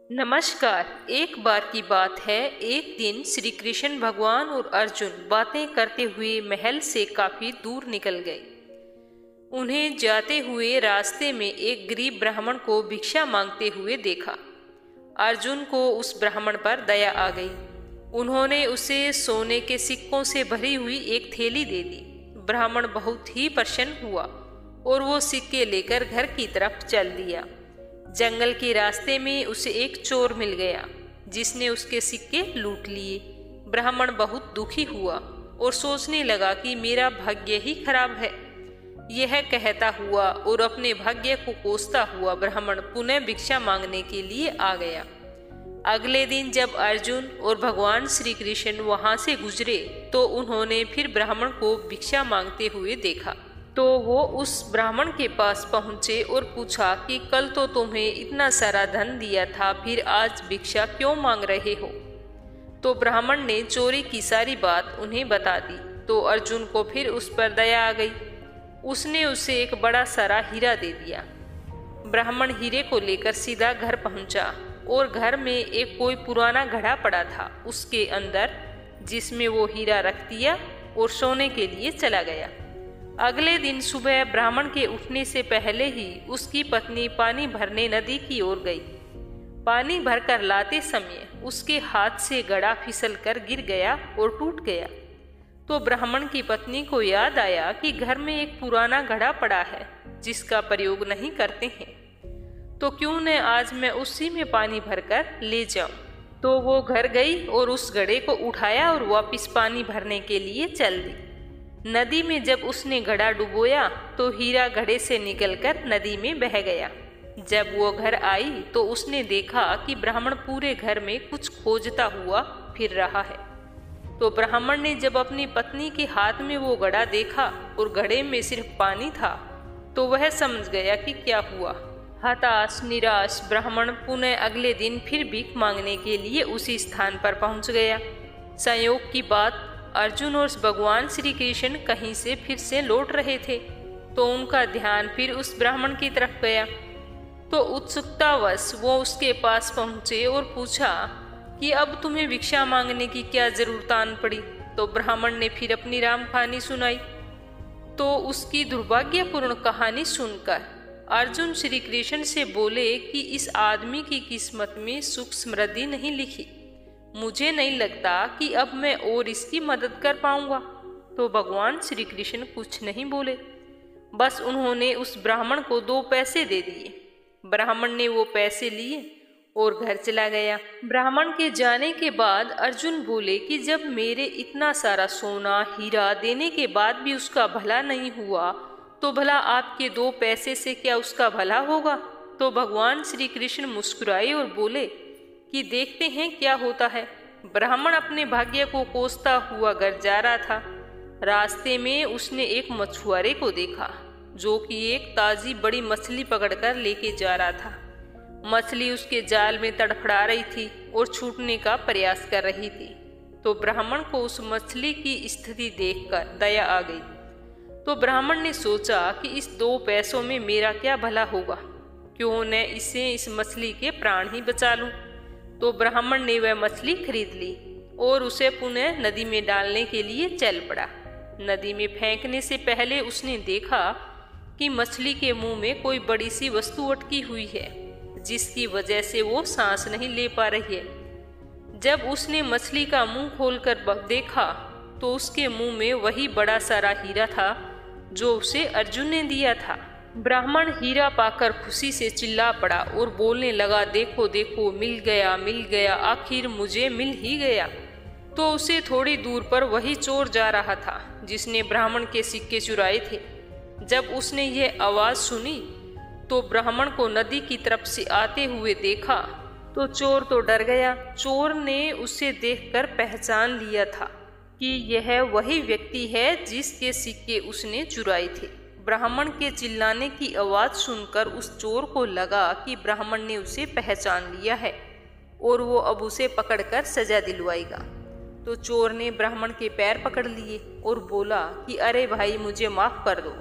नमस्कार। एक बार की बात है, एक दिन श्री कृष्ण भगवान और अर्जुन बातें करते हुए महल से काफी दूर निकल गए। उन्हें जाते हुए रास्ते में एक गरीब ब्राह्मण को भिक्षा मांगते हुए देखा। अर्जुन को उस ब्राह्मण पर दया आ गई। उन्होंने उसे सोने के सिक्कों से भरी हुई एक थैली दे दी। ब्राह्मण बहुत ही प्रसन्न हुआ और वो सिक्के लेकर घर की तरफ चल दिया। जंगल के रास्ते में उसे एक चोर मिल गया जिसने उसके सिक्के लूट लिए। ब्राह्मण बहुत दुखी हुआ और सोचने लगा कि मेरा भाग्य ही खराब है। यह कहता हुआ और अपने भाग्य को कोसता हुआ ब्राह्मण पुनः भिक्षा मांगने के लिए आ गया। अगले दिन जब अर्जुन और भगवान श्री कृष्ण वहां से गुजरे तो उन्होंने फिर ब्राह्मण को भिक्षा मांगते हुए देखा। तो वो उस ब्राह्मण के पास पहुंचे और पूछा कि कल तो तुम्हें इतना सारा धन दिया था, फिर आज भिक्षा क्यों मांग रहे हो। तो ब्राह्मण ने चोरी की सारी बात उन्हें बता दी। तो अर्जुन को फिर उस पर दया आ गई। उसने उसे एक बड़ा सारा हीरा दे दिया। ब्राह्मण हीरे को लेकर सीधा घर पहुंचा और घर में एक कोई पुराना घड़ा पड़ा था उसके अंदर, जिसमें वो हीरा रख दिया और सोने के लिए चला गया। अगले दिन सुबह ब्राह्मण के उठने से पहले ही उसकी पत्नी पानी भरने नदी की ओर गई। पानी भरकर लाते समय उसके हाथ से घड़ा फिसल कर गिर गया और टूट गया। तो ब्राह्मण की पत्नी को याद आया कि घर में एक पुराना घड़ा पड़ा है जिसका प्रयोग नहीं करते हैं, तो क्यों न आज मैं उसी में पानी भरकर ले जाऊं। तो वो घर गई और उस घड़े को उठाया और वापस पानी भरने के लिए चल दी। नदी में जब उसने घड़ा डुबोया तो हीरा घड़े से निकलकर नदी में बह गया। जब वो घर आई तो उसने देखा कि ब्राह्मण पूरे घर में कुछ खोजता हुआ फिर रहा है। तो ब्राह्मण ने जब अपनी पत्नी के हाथ में वो घड़ा देखा और घड़े में सिर्फ पानी था तो वह समझ गया कि क्या हुआ। हताश निराश ब्राह्मण पुनः अगले दिन फिर भीख मांगने के लिए उसी स्थान पर पहुंच गया। संयोग की बात, अर्जुन और भगवान श्री कृष्ण कहीं से फिर से लौट रहे थे तो उनका ध्यान फिर उस ब्राह्मण की तरफ गया। तो उत्सुकतावश वो उसके पास पहुंचे और पूछा कि अब तुम्हें भिक्षा मांगने की क्या जरूरत आन पड़ी। तो ब्राह्मण ने फिर अपनी राम कहानी सुनाई। तो उसकी दुर्भाग्यपूर्ण कहानी सुनकर अर्जुन श्री कृष्ण से बोले कि इस आदमी की किस्मत में सुख समृद्धि नहीं लिखी। मुझे नहीं लगता कि अब मैं और इसकी मदद कर पाऊंगा। तो भगवान श्री कृष्ण कुछ नहीं बोले, बस उन्होंने उस ब्राह्मण को 2 पैसे दे दिए। ब्राह्मण ने वो पैसे लिए और घर चला गया। ब्राह्मण के जाने के बाद अर्जुन बोले कि जब मेरे इतना सारा सोना हीरा देने के बाद भी उसका भला नहीं हुआ तो भला आपके 2 पैसे से क्या उसका भला होगा। तो भगवान श्री कृष्ण मुस्कुराए और बोले कि देखते हैं क्या होता है। ब्राह्मण अपने भाग्य को कोसता हुआ घर जा रहा था। रास्ते में उसने एक मछुआरे को देखा जो कि एक ताजी बड़ी मछली पकड़कर लेके जा रहा था। मछली उसके जाल में तड़फड़ा रही थी और छूटने का प्रयास कर रही थी। तो ब्राह्मण को उस मछली की स्थिति देखकर दया आ गई। तो ब्राह्मण ने सोचा कि इस 2 पैसों में मेरा क्या भला होगा, क्यों न इस मछली के प्राण ही बचा लूं। तो ब्राह्मण ने वह मछली खरीद ली और उसे पुनः नदी में डालने के लिए चल पड़ा। नदी में फेंकने से पहले उसने देखा कि मछली के मुंह में कोई बड़ी सी वस्तु अटकी हुई है जिसकी वजह से वो सांस नहीं ले पा रही है। जब उसने मछली का मुंह खोलकर देखा तो उसके मुंह में वही बड़ा सारा हीरा था जो उसे अर्जुन ने दिया था। ब्राह्मण हीरा पाकर खुशी से चिल्ला पड़ा और बोलने लगा, देखो देखो मिल गया, आखिर मुझे मिल ही गया। तो उसे थोड़ी दूर पर वही चोर जा रहा था जिसने ब्राह्मण के सिक्के चुराए थे। जब उसने यह आवाज सुनी तो ब्राह्मण को नदी की तरफ से आते हुए देखा तो चोर तो डर गया। चोर ने उसे देखकर पहचान लिया था कि यह वही व्यक्ति है जिसके सिक्के उसने चुराए थे। ब्राह्मण के चिल्लाने की आवाज सुनकर उस चोर को लगा कि ब्राह्मण ने उसे पहचान लिया है और वो अब उसे पकड़कर सजा दिलवाएगा। तो चोर ने ब्राह्मण के पैर पकड़ लिए और बोला कि अरे भाई, मुझे माफ कर दो,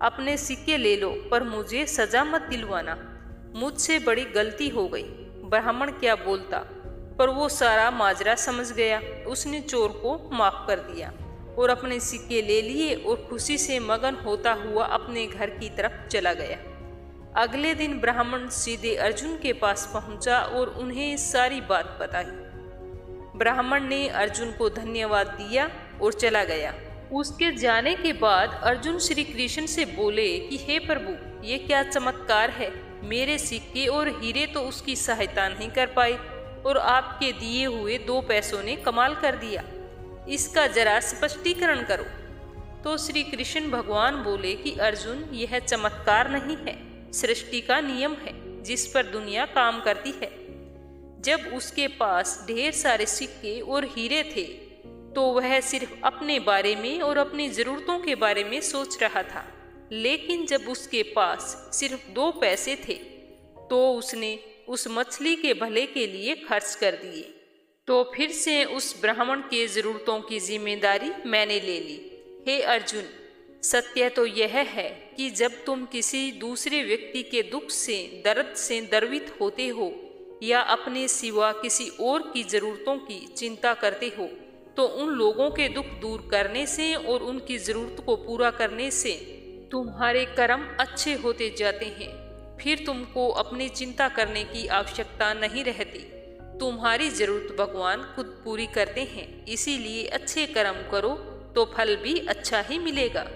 अपने सिक्के ले लो, पर मुझे सजा मत दिलवाना, मुझसे बड़ी गलती हो गई। ब्राह्मण क्या बोलता, पर वो सारा माजरा समझ गया। उसने चोर को माफ कर दिया और अपने सिक्के ले लिए और खुशी से मगन होता हुआ अपने घर की तरफ चला गया। अगले दिन ब्राह्मण सीधे अर्जुन के पास पहुंचा और उन्हें सारी बात बताई। ब्राह्मण ने अर्जुन को धन्यवाद दिया और चला गया। उसके जाने के बाद अर्जुन श्री कृष्ण से बोले कि हे प्रभु, ये क्या चमत्कार है। मेरे सिक्के और हीरे तो उसकी सहायता नहीं कर पाए और आपके दिए हुए 2 पैसों ने कमाल कर दिया। इसका जरा स्पष्टीकरण करो। तो श्री कृष्ण भगवान बोले कि अर्जुन, यह चमत्कार नहीं है, सृष्टि का नियम है जिस पर दुनिया काम करती है। जब उसके पास ढेर सारे सिक्के और हीरे थे तो वह सिर्फ अपने बारे में और अपनी जरूरतों के बारे में सोच रहा था, लेकिन जब उसके पास सिर्फ 2 पैसे थे तो उसने उस मछली के भले के लिए खर्च कर दिए। तो फिर से उस ब्राह्मण के जरूरतों की जिम्मेदारी मैंने ले ली। हे अर्जुन, सत्य तो यह है कि जब तुम किसी दूसरे व्यक्ति के दुख से, दर्द से द्रवित होते हो या अपने सिवा किसी और की जरूरतों की चिंता करते हो, तो उन लोगों के दुख दूर करने से और उनकी जरूरत को पूरा करने से तुम्हारे कर्म अच्छे होते जाते हैं। फिर तुमको अपनी चिंता करने की आवश्यकता नहीं रहती। तुम्हारी जरूरत भगवान खुद पूरी करते हैं। इसीलिए अच्छे कर्म करो तो फल भी अच्छा ही मिलेगा।